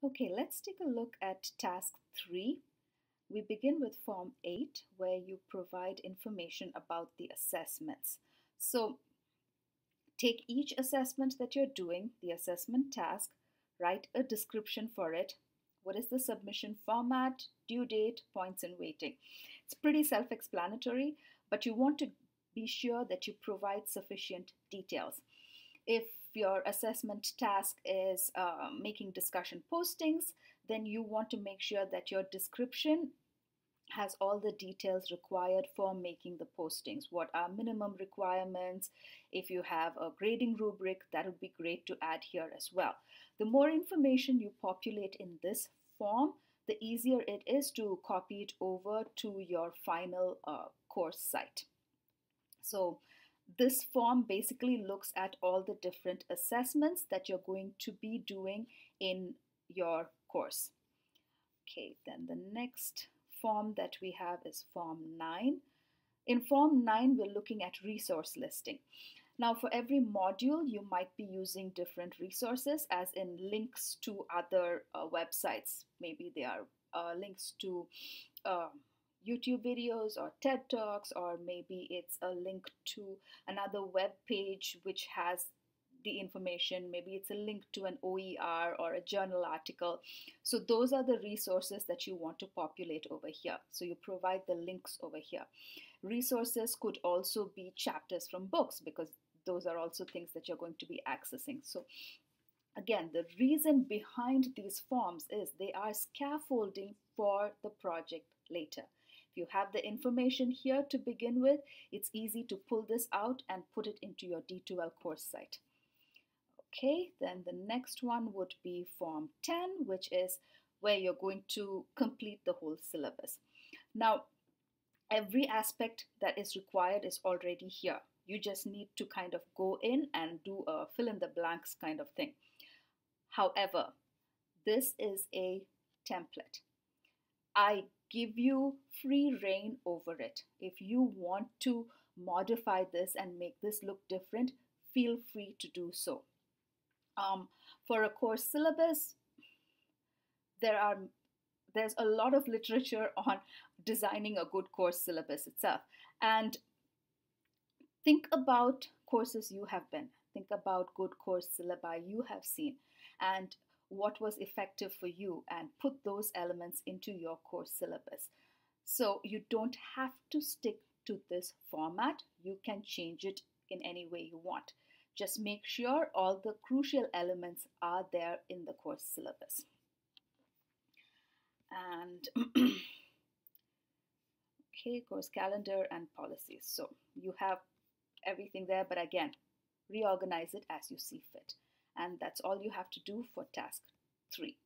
Okay, let's take a look at task 3. We begin with Form 8, where you provide information about the assessments. So take each assessment that you're doing, the assessment task, write a description for it. What is the submission format, due date, points, and weighting? It's pretty self explanatory, but you want to be sure that you provide sufficient details. If your assessment task is making discussion postings, then you want to make sure that your description has all the details required for making the postings. What are minimum requirements? If you have a grading rubric, that would be great to add here as well. The more information you populate in this form, the easier it is to copy it over to your final course site. So this form basically looks at all the different assessments that you're going to be doing in your course. Okay, then the next form that we have is Form 9. In Form 9, we're looking at resource listing. Now, for every module, you might be using different resources, as in links to other websites. Maybe they are links to uh, YouTube videos or TED Talks, or maybe it's a link to another web page which has the information. Maybe it's a link to an OER or a journal article. So those are the resources that you want to populate over here. So you provide the links over here. Resources could also be chapters from books, because those are also things that you're going to be accessing. So again, the reason behind these forms is they are scaffolding for the project later. If you have the information here to begin with, it's easy to pull this out and put it into your D2L course site. Okay, then the next one would be Form 10, which is where you're going to complete the whole syllabus. Now, every aspect that is required is already here. You just need to kind of go in and do a fill in the blanks kind of thing. However, this is a template. I give you free reign over it. If you want to modify this and make this look different, feel free to do so. For a course syllabus, there's a lot of literature on designing a good course syllabus itself. And think about courses you have been. Think about good course syllabi you have seen and what was effective for you, and put those elements into your course syllabus. So you don't have to stick to this format. You can change it in any way you want. Just make sure all the crucial elements are there in the course syllabus. And okay, course calendar and policies. So you have everything there, but again, reorganize it as you see fit. And that's all you have to do for task 3.